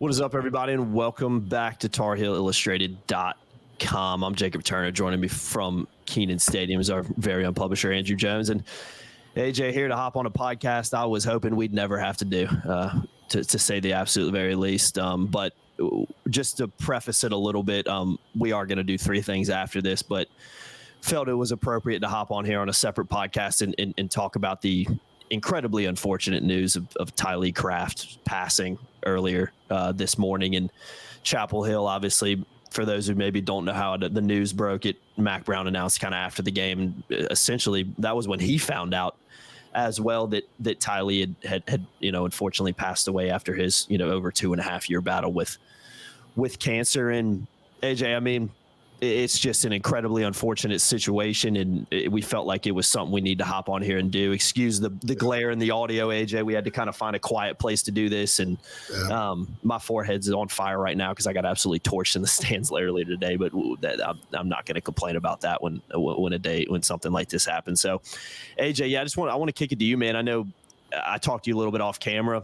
What is up, everybody, and welcome back to TarHeelIllustrated.com. I'm Jacob Turner. Joining me from Kenan Stadium is our very own publisher, Andrew Jones. And AJ here to hop on a podcast I was hoping we'd never have to do, to say the absolute very least. But just to preface it a little bit, we are going to do three things after this, but felt it was appropriate to hop on here on a separate podcast and talk about the incredibly unfortunate news of Tylee Craft passing earlier this morning in Chapel Hill. Obviously, for those who maybe don't know how the news broke, Mac Brown announced kind of after the game. Essentially, that was when he found out as well that Tylee had unfortunately passed away after his over 2.5 year battle with cancer. And AJ, I mean, it's just an incredibly unfortunate situation, and we felt like it was something we need to hop on here and do. Excuse the glare in the audio, AJ. We had to kind of find a quiet place to do this, and my forehead's on fire right now because I got absolutely torched in the stands earlier today. But I'm not going to complain about that when something like this happens. So, AJ, yeah, I want to kick it to you, man. I know I talked to you a little bit off camera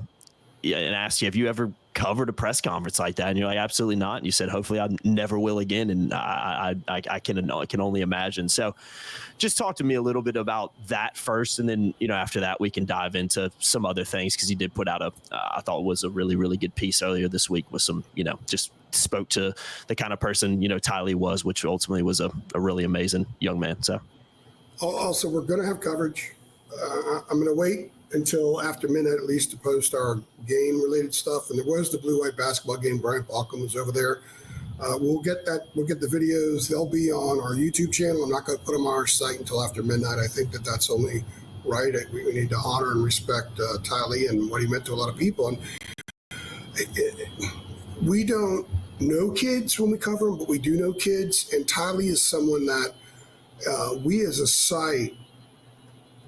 and asked you, have you ever covered a press conference like that? And you're like, absolutely not. And you said, hopefully I never will again. And I can only imagine. So just talk to me a little bit about that first. And then, after that, we can dive into some other things, because you did put out I thought was a really, really good piece earlier this week with some, just spoke to the kind of person, Tylee was, which ultimately was a really amazing young man. So also, we're going to have coverage. I'm going to wait until after midnight at least to post our game related stuff. And there was the blue-white basketball game. Brian Balcom was over there. We'll get that. We'll get the videos. They'll be on our YouTube channel. I'm not going to put them on our site until after midnight. I think that's only right. We need to honor and respect Tylee and what he meant to a lot of people. And we don't know kids when we cover them, but we do know kids. And Tylee is someone that we as a site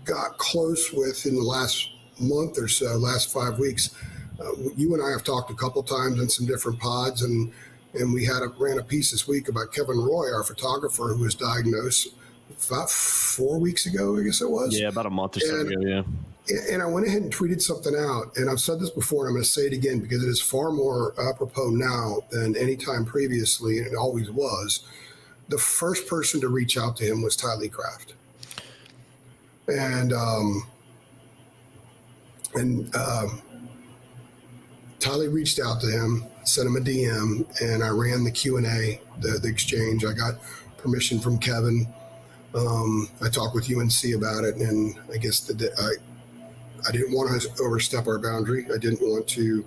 got close with in the last month or so, last 5 weeks. You and I have talked a couple times in some different pods, and we ran a piece this week about Kevin Roy, our photographer, who was diagnosed about 4 weeks ago, I guess it was. Yeah, about a month or so ago, yeah. And I went ahead and tweeted something out, and I've said this before, and I'm going to say it again because it is far more apropos now than any time previously, and it always was. The first person to reach out to him was Tylee Craft. And Tylee reached out to him, sent him a DM, and I ran the Q&A, the exchange. I got permission from Kevin. I talked with UNC about it, and I guess I didn't want to overstep our boundary. I didn't want to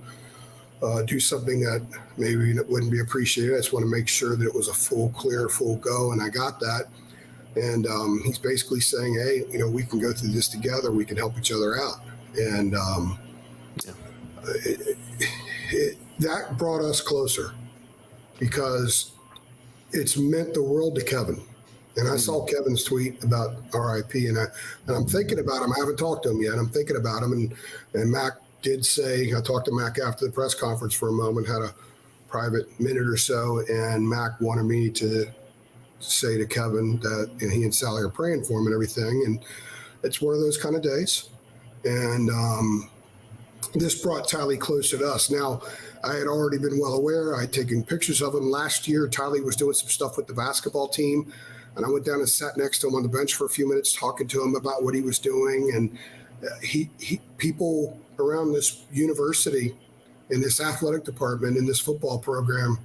do something that maybe wouldn't be appreciated. I just want to make sure that it was a full go, and I got that. And he's basically saying, hey, we can go through this together. We can help each other out. And that brought us closer because it's meant the world to Kevin. And I saw Kevin's tweet about RIP, and I'm thinking about him. I haven't talked to him yet. I'm thinking about him. And Mac did say, I talked to Mac after the press conference for a moment, had a private minute or so, and Mac wanted me to say to Kevin that he and Sally are praying for him and everything. And it's one of those kind of days. And this brought Tylee closer to us. Now, I had already been well aware. I had taken pictures of him last year. Tylee was doing some stuff with the basketball team. And I went down and sat next to him on the bench for a few minutes, talking to him about what he was doing. And people around this university, in this athletic department, in this football program,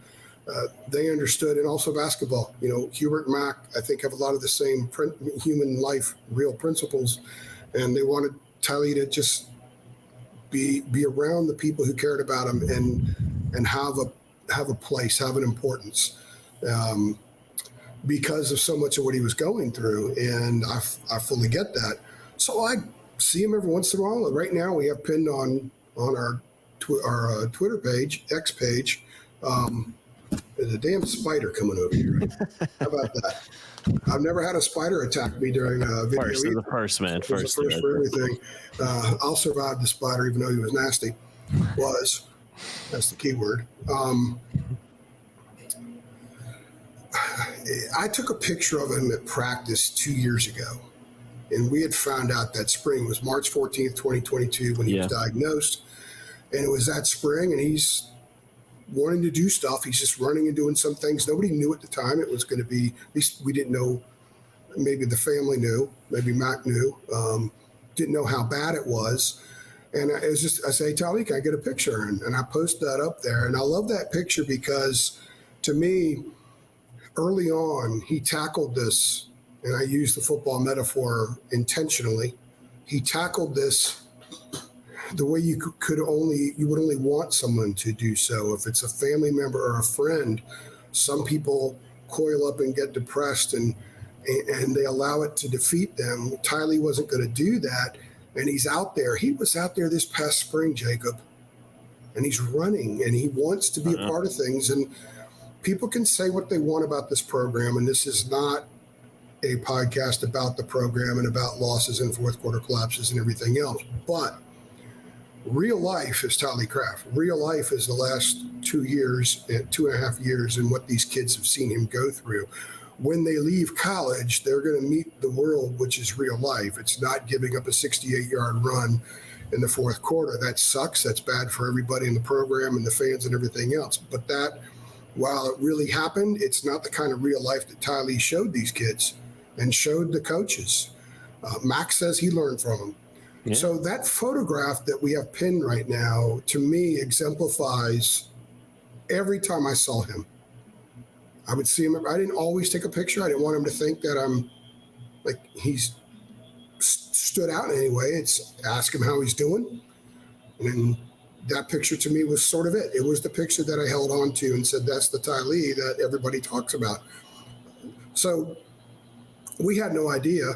they understood, and also basketball. Hubert and Mac, I think, have a lot of the same human life, real principles, and they wanted Tylee to just be around the people who cared about him and have a place, have an importance, because of so much of what he was going through. And I fully get that. So I see him every once in a while. Right now, we have pinned on our Twitter page, X page. There's a damn spider coming over here. How about that? I've never had a spider attack me during a video. First man. First for everything. I'll survive the spider, even though he was nasty. That's the key word. I took a picture of him at practice 2 years ago, and we had found out that spring. It was March 14th, 2022 when he was diagnosed. And it was that spring, and he's wanting to do stuff. He's just running and doing some things. Nobody knew at the time it was going to be, at least we didn't know. Maybe the family knew, maybe Mac knew, didn't know how bad it was. And it was just, I say, Tylee, can I get a picture? And I post that up there. And I love that picture because to me, early on, he tackled this, and I use the football metaphor intentionally. He tackled this the way you would only want someone to do so. If it's a family member or a friend, some people coil up and get depressed and they allow it to defeat them. Tylee wasn't going to do that, and he's out there. He was out there this past spring, Jacob, and he's running, and he wants to be a part of things. And people can say what they want about this program, and this is not a podcast about the program and about losses and fourth quarter collapses and everything else. But real life is Tylee Craft. Real life is the last 2 years, 2.5 years, and what these kids have seen him go through. When they leave college, they're going to meet the world, which is real life. It's not giving up a 68-yard run in the fourth quarter. That sucks. That's bad for everybody in the program and the fans and everything else. But that, while it really happened, it's not the kind of real life that Tylee showed these kids and showed the coaches. Max says he learned from them. Yeah. So that photograph that we have pinned right now, to me, exemplifies every time I saw him. I would see him. I didn't always take a picture. I didn't want him to think that I'm like he's stood out in any way. It's ask him how he's doing. And that picture to me was sort of it. It was the picture that I held on to and said, that's the Tylee that everybody talks about. So we had no idea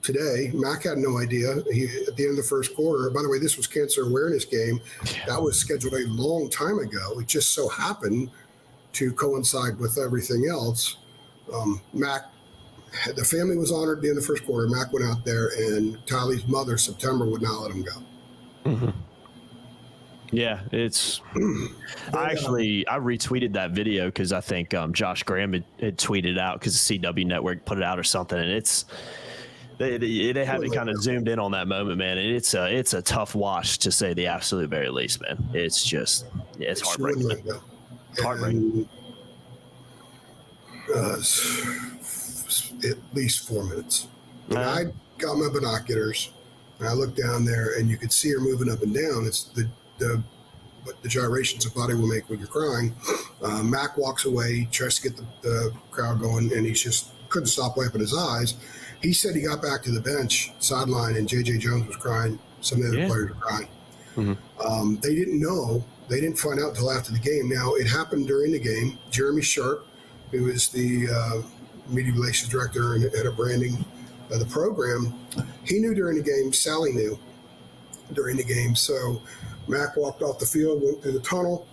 today. Mac had no idea. At the end of the first quarter, by the way, this was cancer awareness game. That was scheduled a long time ago. It just so happened to coincide with everything else. Mac, the family was honored at the end of the first quarter. Mac went out there, and Tylee's mother, September, would not let him go. Mm-hmm. Yeah, it's. I retweeted that video because I think Josh Graham had tweeted out because the CW Network put it out or something, and it's. They haven't kind of zoomed in on that moment, man. And it's a tough watch to say the absolute very least, man. It's just it's heartbreaking. Heartbreaking. At least 4 minutes. I got my binoculars and I looked down there, and you could see her moving up and down. It's what the gyrations a body will make when you're crying. Mac walks away, tries to get the crowd going, and he just couldn't stop wiping his eyes. He said he got back to the bench sideline, and J.J. Jones was crying. Some of the other players were crying. Mm-hmm. They didn't know. They didn't find out until after the game. Now, it happened during the game. Jeremy Sharp, who is the media relations director and head of branding of the program, he knew during the game. Sally knew during the game. So Mac walked off the field, went through the tunnel,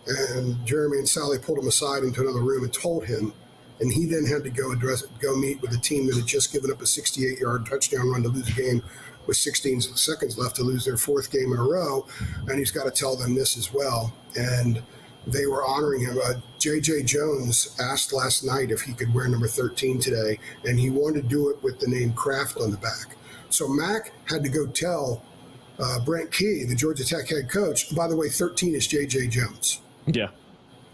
and Jeremy and Sally pulled him aside into another room and told him. And he then had to go meet with a team that had just given up a 68-yard touchdown run to lose a game with 16 seconds left to lose their fourth game in a row. And he's got to tell them this as well. And they were honoring him. J.J. Jones asked last night if he could wear number 13 today, and he wanted to do it with the name Craft on the back. So Mac had to go tell Brent Key, the Georgia Tech head coach, by the way, 13 is J.J. Jones. Yeah.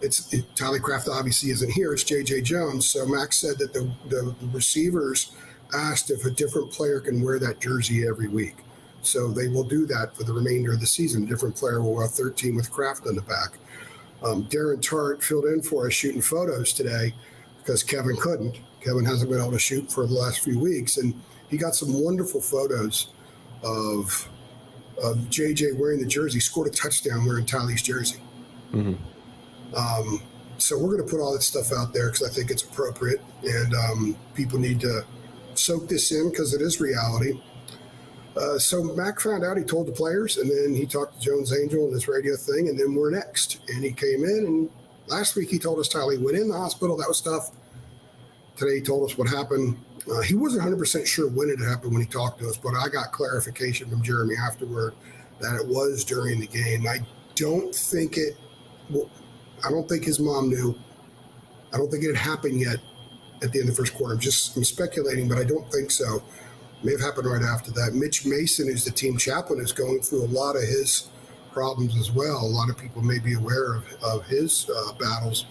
Tylee Craft obviously isn't here. It's J.J. Jones. So Max said that the receivers asked if a different player can wear that jersey every week. So they will do that for the remainder of the season. A different player will wear 13 with Craft on the back. Darren Tart filled in for us shooting photos today because Kevin couldn't. Kevin hasn't been able to shoot for the last few weeks. And he got some wonderful photos of J.J. wearing the jersey, scored a touchdown wearing Tylee's jersey. Mm-hmm. So we're going to put all that stuff out there because I think it's appropriate, and people need to soak this in because it is reality. So Mac found out, he told the players, and then he talked to Jones Angel and this radio thing, and then we're next. And he came in, and last week he told us Tylee went in the hospital. That was tough. Today he told us what happened. He wasn't 100% sure when it happened when he talked to us, but I got clarification from Jeremy afterward that it was during the game. I don't think his mom knew. I don't think it had happened yet at the end of the first quarter. I'm speculating, but I don't think so. May have happened right after that. Mitch Mason, who's the team chaplain, is going through a lot of his problems as well. A lot of people may be aware of his battles.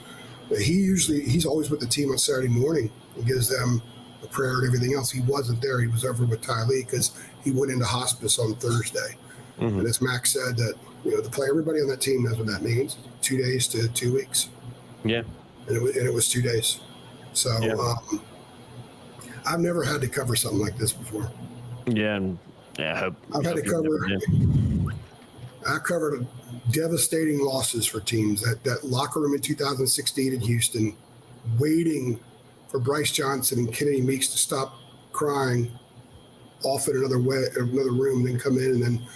But he's always with the team on Saturday morning and gives them a prayer and everything else. He wasn't there. He was over with Tylee because he went into hospice on Thursday. And as Max said, that everybody on that team knows what that means. 2 days to 2 weeks. Yeah. And it was 2 days. So I've never had to cover something like this before. Yeah. I've had to cover. I covered devastating losses for teams. That locker room in 2016 in Houston, waiting for Bryce Johnson and Kennedy Meeks to stop crying off in another room, then come in and then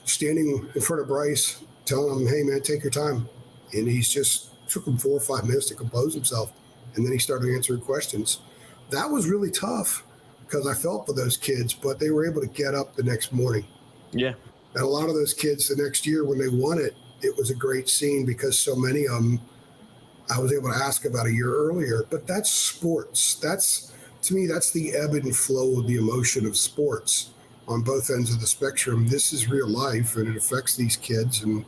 standing in front of Bryce, telling him, "Hey man, take your time." And he's just took him 4 or 5 minutes to compose himself, and then he started answering questions. That was really tough because I felt for those kids, but they were able to get up the next morning. Yeah. And a lot of those kids the next year when they won it, it was a great scene because so many of them I was able to ask about a year earlier. But that's sports. To me, that's the ebb and flow of the emotion of sports on both ends of the spectrum. This is real life, and it affects these kids. And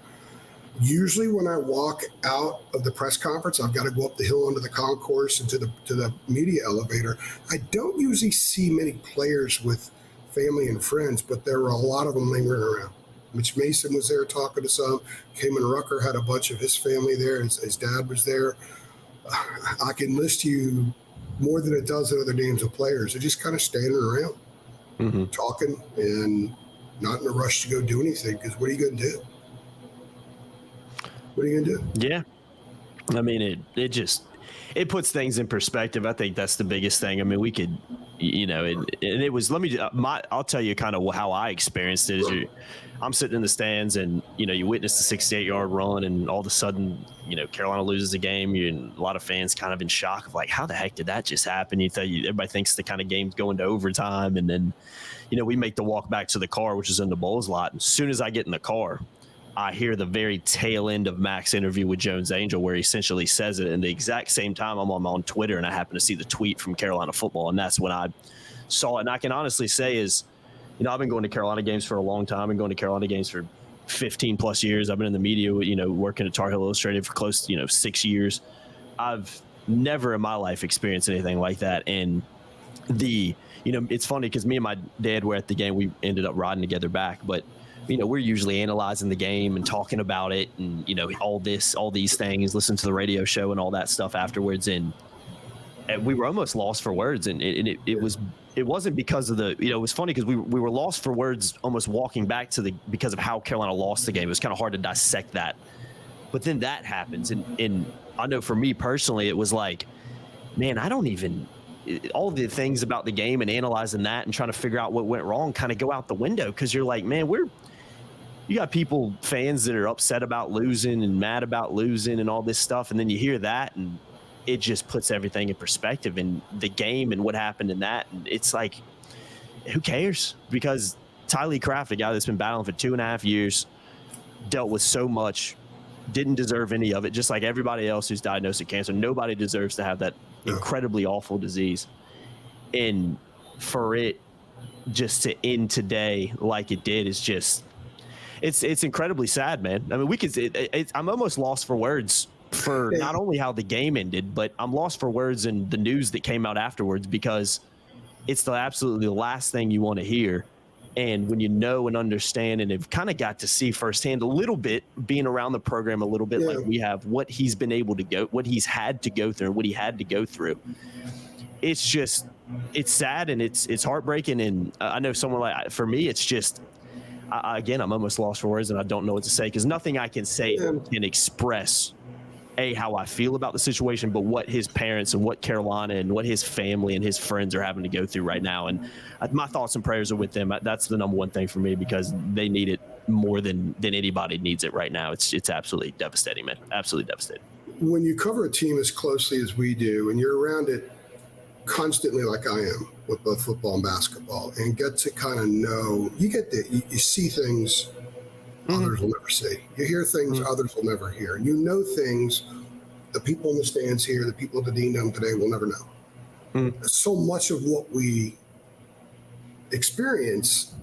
usually when I walk out of the press conference, I've got to go up the hill onto the concourse and to the media elevator. I don't usually see many players with family and friends, but there were a lot of them lingering around. Mitch Mason was there talking to some. Cayman Rucker had a bunch of his family there. His dad was there. I can list you more than a dozen other names of players. They're just kind of standing around, talking, and not in a rush to go do anything, because what are you going to do? What are you going to do? Yeah. I mean, it puts things in perspective. I think that's the biggest thing. I mean, we could, and it was, I'll tell you kind of how I experienced it. I'm sitting in the stands and, you witness the 68-yard run, and all of a sudden, Carolina loses the game. And a lot of fans kind of in shock of like, how the heck did that just happen? Everybody thinks the kind of game's going to overtime. And then, we make the walk back to the car, which is in the Bulls lot. And as soon as I get in the car, I hear the very tail end of Mac's interview with Jones Angell, where he essentially says it. And the exact same time I'm on Twitter, and I happen to see the tweet from Carolina football. And that's when I saw it. And I can honestly say is, I've been going to Carolina games for a long time. I've been going to Carolina games for 15 plus years. I've been in the media, working at Tar Heel Illustrated for close to, 6 years. I've never in my life experienced anything like that. And it's funny because me and my dad were at the game. We ended up riding together back, but we're usually analyzing the game and talking about it and, all these things, listen to the radio show and all that stuff afterwards. And we were almost lost for words. And it wasn't because of it was funny because we were lost for words almost walking back because of how Carolina lost the game. It was kind of hard to dissect that. But then that happens. And I know for me personally, it was like, man, I don't even, all the things about the game and analyzing that and trying to figure out what went wrong kind of go out the window. Cause you're like, man, you got fans that are upset about losing and mad about losing and all this stuff. And then you hear that and it just puts everything in perspective, and the game and what happened in that. And it's like, who cares? Because Tylee Craft, a guy that's been battling for 2.5 years, dealt with so much, didn't deserve any of it. Just like everybody else who's diagnosed with cancer, nobody deserves to have that incredibly awful disease. And for it just to end today like it did is just, it's incredibly sad, man. I mean, I'm almost lost for words for not only how the game ended, but I'm lost for words in the news that came out afterwards, because it's absolutely the last thing you want to hear. And when you know and understand and have kind of got to see firsthand a little bit, being around the program a little bit like we have, what he's been able to what he's had to go through and what he had to go through, it's sad and it's heartbreaking. And I know for me, it's just, again, I'm almost lost for words and I don't know what to say, because nothing I can say can express how I feel about the situation, but what his parents and what Carolina and what his family and his friends are having to go through right now. And my thoughts and prayers are with them. That's the number one thing for me, because they need it more than anybody needs it right now. It's absolutely devastating, man. Absolutely devastating. When you cover a team as closely as we do, and you're around it constantly like I am with both football and basketball, and get to kind of know, you see things others will never see. You hear things others will never hear. You know things the people in the stands here, the people at the Dean Dome today will never know. So much of what we experience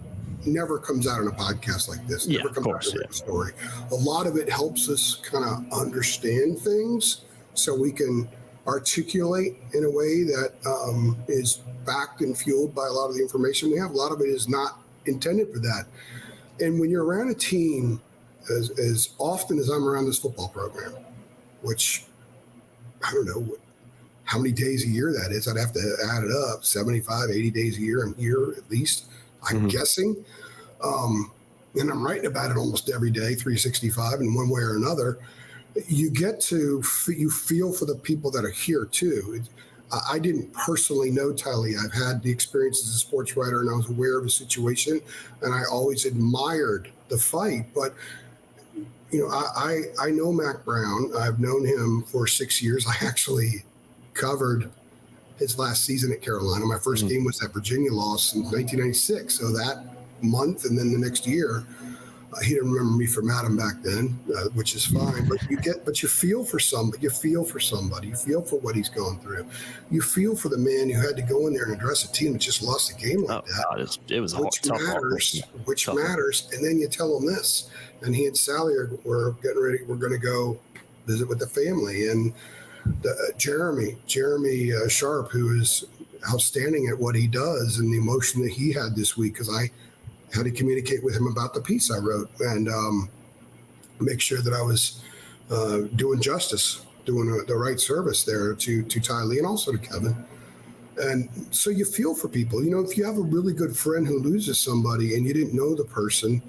never comes out in a podcast like this. Never comes out in a story. A lot of it helps us kind of understand things so we can articulate in a way that is backed and fueled by a lot of the information we have. A lot of it is not intended for that. And when you're around a team, as often as I'm around this football program, which I don't know how many days a year that is. I'd have to add it up, 75, 80 days a year. I'm here at least, I'm guessing. And I'm writing about it almost every day, 365 in one way or another. You get to, you feel for the people that are here too. I didn't personally know Tylee. I've had the experience as a sports writer, and I was aware of the situation, and I always admired the fight. But you know, I know Mac Brown. I've known him for 6 years. I actually covered his last season at Carolina. My first game was that Virginia loss in 1996. So that month and then the next year, he didn't remember me from Adam back then, which is fine. But you feel for somebody. You feel for somebody. You feel for what he's going through. You feel for the man who had to go in there and address a team that just lost a game like that. God, it was which matters. And then you tell him this, and he and Sally were getting ready. We're going to go visit with the family, and Jeremy Sharp, who is outstanding at what he does, and the emotion that he had this week, because I had to communicate with him about the piece I wrote and make sure that I was doing justice, doing the right service there to Tylee and also to Kevin. And so you feel for people. You know, if you have a really good friend who loses somebody and you didn't know the person,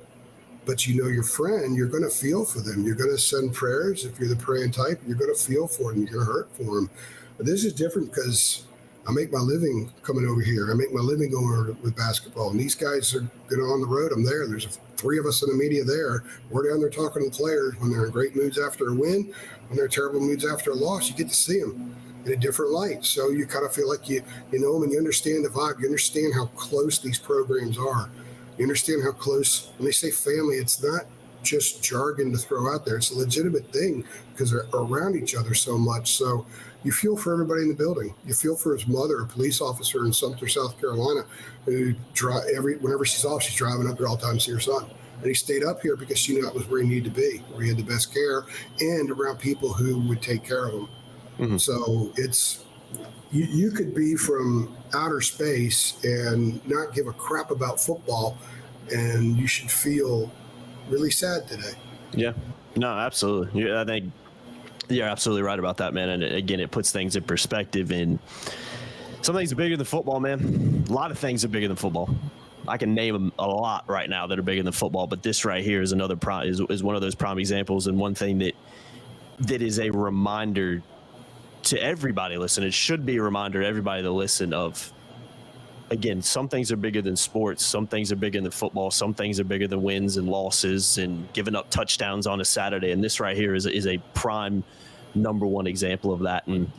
but you know your friend, you're going to feel for them. You're going to send prayers. If you're the praying type, you're going to feel for them. You're going to hurt for them. But this is different because I make my living coming over here. I make my living going over with basketball. And these guys are on the road. I'm there. There's 3 of us in the media there. We're down there talking to the players when they're in great moods after a win, when they're in terrible moods after a loss. You get to see them in a different light. So you kind of feel like you know them and you understand the vibe. You understand how close these programs are. You understand how close, when they say family, it's not just jargon to throw out there. It's a legitimate thing because they're around each other so much. So you feel for everybody in the building. You feel for his mother, a police officer in Sumter, South Carolina, who whenever she's off, she's driving up there all the time to see her son. And he stayed up here because she knew that was where he needed to be, where he had the best care and around people who would take care of him. Mm-hmm. So it's, you could be from outer space and not give a crap about football, and you should feel really sad today. Yeah, no, absolutely. I think you're absolutely right about that, man. And again, it puts things in perspective. And some things are bigger than football, man. A lot of things are bigger than football. I can name them a lot right now that are bigger than football, but this right here is another is one of those prime examples, and one thing that is a reminder to everybody listening. It should be a reminder to everybody to listen of, again, some things are bigger than sports. Some things are bigger than football. Some things are bigger than wins and losses and giving up touchdowns on a Saturday. And this right here is a prime #1 example of that. And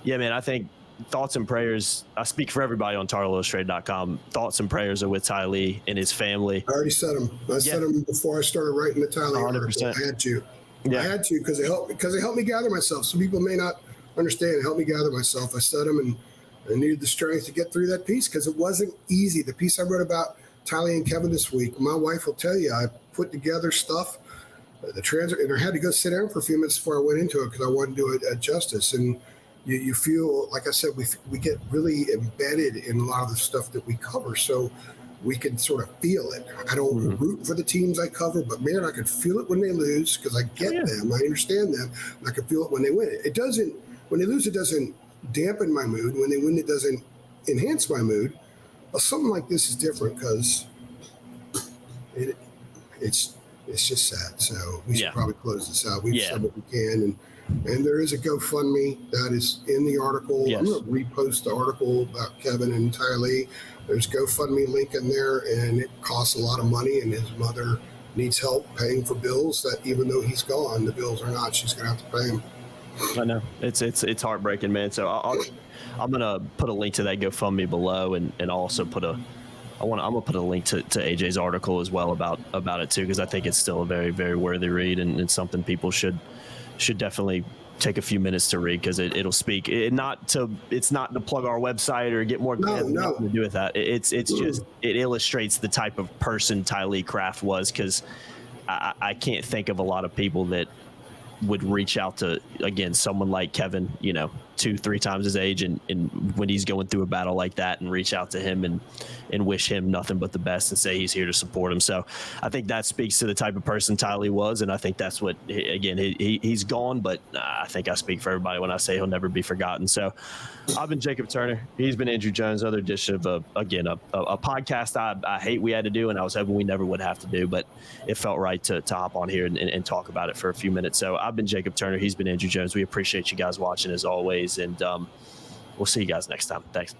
yeah, man, I think thoughts and prayers, I speak for everybody on TarleIllustrated.com. Thoughts and prayers are with Tylee and his family. I already said them. I said them before I started writing the Tylee article. I had to. Yeah. I had to because it helped me gather myself. Some people may not understand. It helped me gather myself. I said them, and I needed the strength to get through that piece because it wasn't easy. The piece I wrote about Tylee and Kevin this week, my wife will tell you, I put together stuff, the transcript, and I had to go sit down for a few minutes before I went into it because I wanted to do it justice. And you feel, like I said, we get really embedded in a lot of the stuff that we cover, so we can sort of feel it. I don't root for the teams I cover, but man, I can feel it when they lose because I get them, I understand them, and I can feel it when they win. When they lose, it doesn't dampen my mood. When they win, it doesn't enhance my mood. But something like this is different because it's just sad. So we should probably close this out. We've said what we can, and there is a GoFundMe that is in the article. Yes. I'm going to repost the article about Kevin and Tylee. There's GoFundMe link in there, and it costs a lot of money, and his mother needs help paying for bills that even though he's gone, the bills are not. She's going to have to pay him. I know it's heartbreaking, man. So I'm gonna put a link to that GoFundMe below, and also I'm gonna put a link to AJ's article as well about it too, because I think it's still a very, very worthy read, and it's something people should definitely take a few minutes to read because it'll speak. It's not to plug our website or get more. No. To do with that. It's just it illustrates the type of person Tylee Craft was, because I can't think of a lot of people that would reach out to, again, someone like Kevin, 2-3 times his age, and when he's going through a battle like that, and reach out to him and wish him nothing but the best and say he's here to support him. So I think that speaks to the type of person Tylee was, and I think that's what, again, he's gone, but I think I speak for everybody when I say he'll never be forgotten. So I've been Jacob Turner. He's been Andrew Jones. Another edition of a podcast I hate we had to do, and I was hoping we never would have to do, but it felt right to hop on here and talk about it for a few minutes. So I've been Jacob Turner. He's been Andrew Jones. We appreciate you guys watching as always, and we'll see you guys next time. Thanks.